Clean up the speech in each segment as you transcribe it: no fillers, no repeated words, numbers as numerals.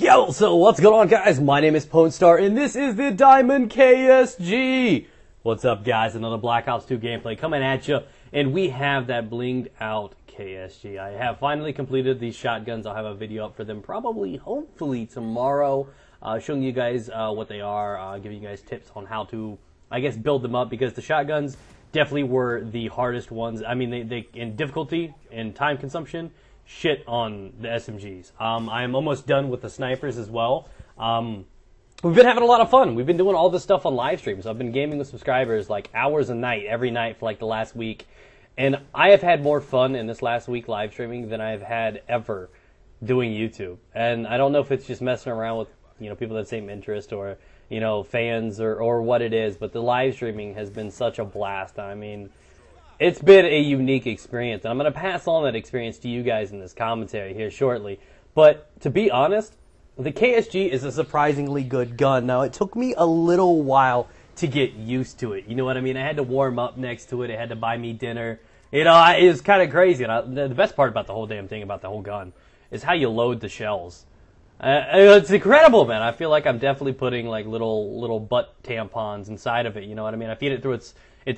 Yo, so what's going on, guys? My name is Pwnstar, and this is the Diamond KSG. What's up, guys? Another Black Ops 2 gameplay coming at you, and we have that blinged out KSG. I have finally completed these shotguns. I'll have a video up for them probably, hopefully, tomorrow, showing you guys what they are, giving you guys tips on how to, I guess, build them up, because the shotguns definitely were the hardest ones. I mean, they in difficulty and time consumption, shit on the SMGs. I am almost done with the snipers as well. We've been having a lot of fun. We've been doing all this stuff on live streams. I've been gaming with subscribers like hours a night, every night for like the last week. And I have had more fun in this last week live streaming than I've had ever doing YouTube. And I don't know if it's just messing around with, you know, people that same interest or, you know, fans or what it is, but the live streaming has been such a blast. I mean, it's been a unique experience, and I'm going to pass on that experience to you guys in this commentary here shortly. But to be honest, the KSG is a surprisingly good gun. Now, it took me a little while to get used to it. You know what I mean? I had to warm up next to it. It had to buy me dinner. You know, it was kind of crazy. And the best part about the whole damn thing, about the whole gun, is how you load the shells. It's incredible, man. I feel like I'm definitely putting like little butt tampons inside of it. You know what I mean? I feed it through its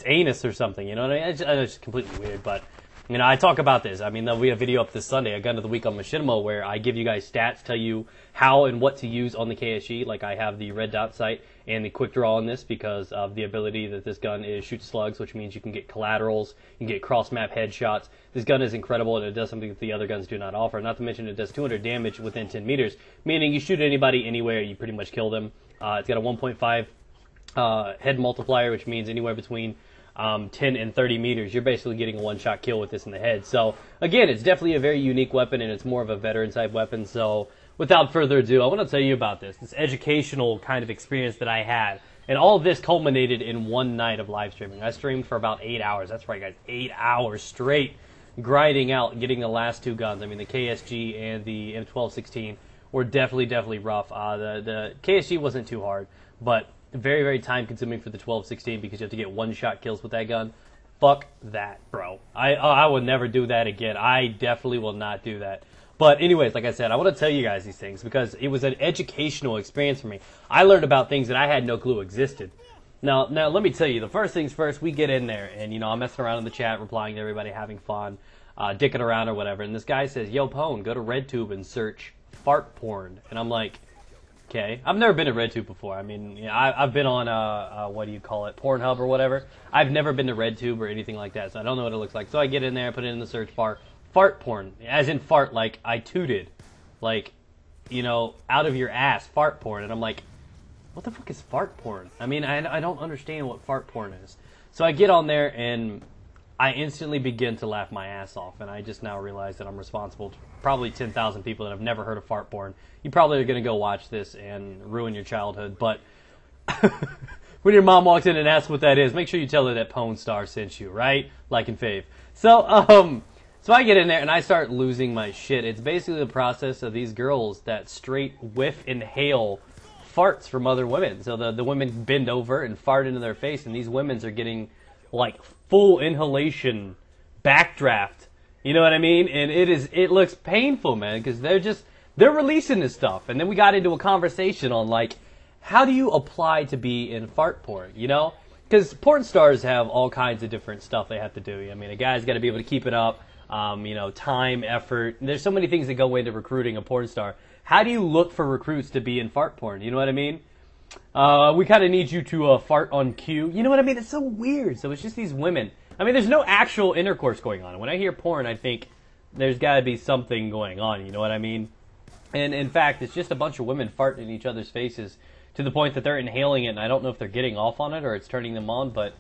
anus or something. You know what I mean? It's just completely weird. But you know, I talk about this. I mean, there'll be a video up this Sunday, a gun of the week on Machinimo, where I give you guys stats, tell you how and what to use on the KSG. Like I have the red dot sight and the quick draw on this because of the ability that this gun shoots slugs, which means you can get collaterals, you can get cross map headshots. This gun is incredible, and it does something that the other guns do not offer. Not to mention it does 200 damage within 10 meters, meaning you shoot anybody anywhere, you pretty much kill them. It's got a 1.5 head multiplier, which means anywhere between 10 and 30 meters, you're basically getting a one-shot kill with this in the head. So, again, it's definitely a very unique weapon, and it's more of a veteran-type weapon. So, without further ado, I want to tell you about this educational kind of experience that I had. And all of this culminated in one night of live streaming. I streamed for about 8 hours. That's right, guys, 8 hours straight, grinding out, getting the last two guns. I mean, the KSG and the M1216 were definitely rough. The KSG wasn't too hard, but very, very time consuming for the 12-16 because you have to get one-shot kills with that gun. Fuck that, bro. I would never do that again. I definitely will not do that. But anyways, like I said, I want to tell you guys these things because it was an educational experience for me. I learned about things that I had no clue existed. Now let me tell you, the first things first, we get in there and, you know, I'm messing around in the chat, replying to everybody, having fun, dicking around or whatever. And this guy says, yo, Pwn, go to RedTube and search fart porn. And I'm like, okay. I've never been to RedTube before. I mean, you know, I've been on, what do you call it, Pornhub or whatever. I've never been to RedTube or anything like that, so I don't know what it looks like. So I get in there, put it in the search bar, fart porn, as in fart, like I tooted, like, you know, out of your ass, fart porn. And I'm like, what the fuck is fart porn? I mean, I don't understand what fart porn is. So I get on there, and I instantly begin to laugh my ass off, and I just now realize that I'm responsible to probably 10,000 people that have never heard of fart porn. You probably are going to go watch this and ruin your childhood, but when your mom walks in and asks what that is, make sure you tell her that Pwnstar sent you, right? Like and fave. So I get in there and I start losing my shit. It's basically the process of these girls that straight whiff inhale farts from other women. So the women bend over and fart into their face, and these women are getting like full inhalation backdraft. You know what I mean? And it looks painful, man, because they're releasing this stuff. And then we got into a conversation on like, how do you apply to be in fart porn, you know? Because porn stars have all kinds of different stuff they have to do. I mean, a guy's got to be able to keep it up, you know, time, effort. There's so many things that go into recruiting a porn star. How do you look for recruits to be in fart porn? You know what I mean? We kind of need you to fart on cue. You know what I mean? It's so weird. So it's just these women. I mean, there's no actual intercourse going on. When I hear porn, I think there's got to be something going on. You know what I mean? And in fact, it's just a bunch of women farting in each other's faces to the point that they're inhaling it, and I don't know if they're getting off on it or it's turning them on, but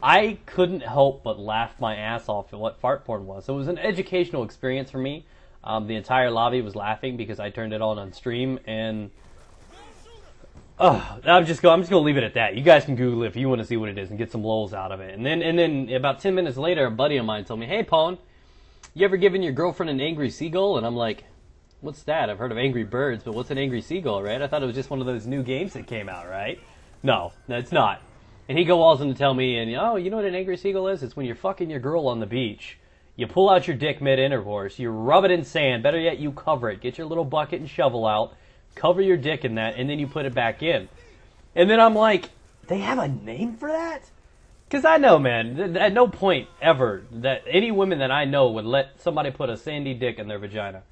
I couldn't help but laugh my ass off at what fart porn was. So it was an educational experience for me. The entire lobby was laughing because I turned it on stream, and I'm just gonna leave it at that. You guys can Google it if you want to see what it is and get some lols out of it. And then about 10 minutes later, a buddy of mine told me, "Hey, Pwn, you ever given your girlfriend an angry seagull?" And I'm like, what's that? I've heard of Angry Birds, but what's an angry seagull, right? I thought it was just one of those new games that came out, right? No, it's not. And he goes on to tell me, and oh, you know what an angry seagull is? It's when you're fucking your girl on the beach. You pull out your dick mid-intercourse, you rub it in sand, better yet, you cover it. Get your little bucket and shovel out, cover your dick in that, and then you put it back in. And then I'm like, they have a name for that? Because I know, man, at no point ever that any women that I know would let somebody put a sandy dick in their vagina.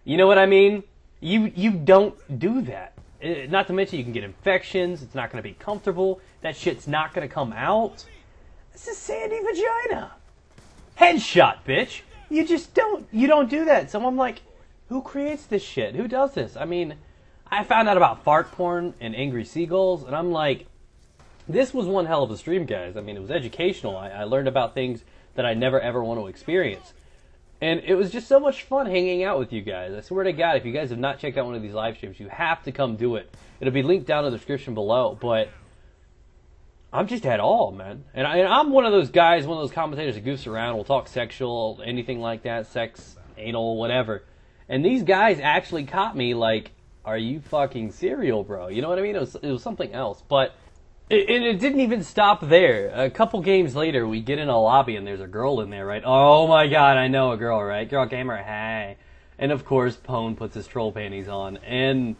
You know what I mean? You don't do that. Not to mention you can get infections. It's not going to be comfortable. That shit's not going to come out. It's a sandy vagina. Headshot, bitch. You don't do that. So I'm like, who creates this shit? Who does this? I mean, I found out about fart porn and angry seagulls, and I'm like, this was one hell of a stream, guys. I mean, it was educational. I learned about things that I never ever want to experience. And it was just so much fun hanging out with you guys. I swear to God, if you guys have not checked out one of these live streams, you have to come do it. It'll be linked down in the description below. But I'm just at all, man. And I'm one of those guys, one of those commentators that goofs around. We'll talk sexual, anything like that, sex, anal, whatever. And these guys actually caught me like, are you fucking serial, bro? You know what I mean? It was something else. But it didn't even stop there. A couple games later, we get in a lobby and there's a girl in there, right? Oh my God, I know a girl, right? Girl gamer, hey. And of course, Pone puts his troll panties on, and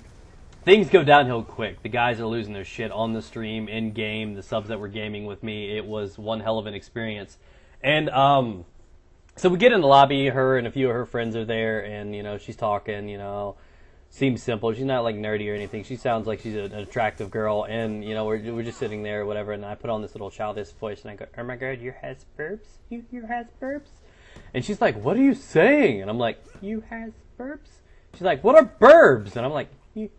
things go downhill quick. The guys are losing their shit on the stream, in game. The subs that were gaming with me, it was one hell of an experience. And so we get in the lobby. Her and a few of her friends are there, and you know she's talking. You know, seems simple. She's not like nerdy or anything. She sounds like she's an attractive girl, and you know we're just sitting there or whatever. And I put on this little childish voice, and I go, "Oh my God, you has Berbs? You has Berbs?" And she's like, "What are you saying?" And I'm like, "You has Berbs?" She's like, "What are Berbs?" And I'm like, You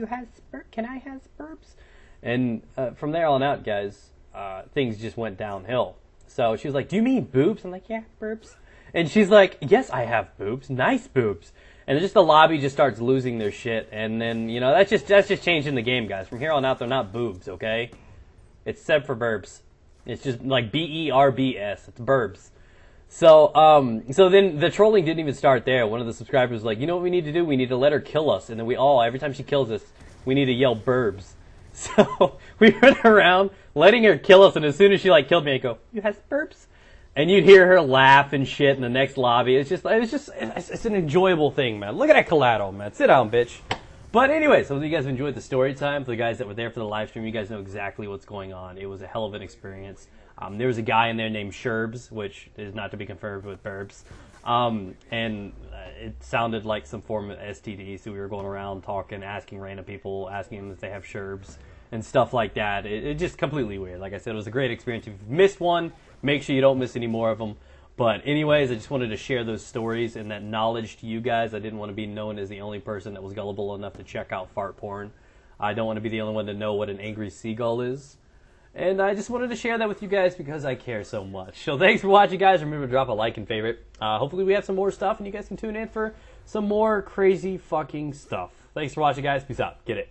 has Berbs? Can I has Berbs?" And from there on out, guys, things just went downhill. So she was like, "Do you mean boobs?" I'm like, "Yeah, Berbs." And she's like, "Yes, I have boobs. Nice boobs." And just the lobby just starts losing their shit. And then, you know, that's just changing the game, guys. From here on out, they're not boobs, okay? It's set for Berbs. It's just like B-E-R-B-S. It's Berbs. So then the trolling didn't even start there. One of the subscribers was like, "You know what we need to do? We need to let her kill us. And then every time she kills us, we need to yell Berbs." So we went around letting her kill us. And as soon as she like killed me, I go, "You has Berbs?" And you'd hear her laugh and shit in the next lobby. It's an enjoyable thing, man. Look at that collateral, man. Sit down, bitch. But anyway, so if you guys enjoyed the story time, for the guys that were there for the live stream, you guys know exactly what's going on. It was a hell of an experience. There was a guy in there named Sherbs, which is not to be confirmed with Berbs. And it sounded like some form of STD, so we were going around talking, asking random people, asking them if they have Sherbs and stuff like that. It just completely weird. Like I said, it was a great experience. If you've missed one, make sure you don't miss any more of them. But anyways, I just wanted to share those stories and that knowledge to you guys. I didn't want to be known as the only person that was gullible enough to check out fart porn. I don't want to be the only one to know what an angry seagull is. And I just wanted to share that with you guys because I care so much. So thanks for watching, guys. Remember to drop a like and favorite. Hopefully we have some more stuff and you guys can tune in for some more crazy fucking stuff. Thanks for watching, guys. Peace out. Get it.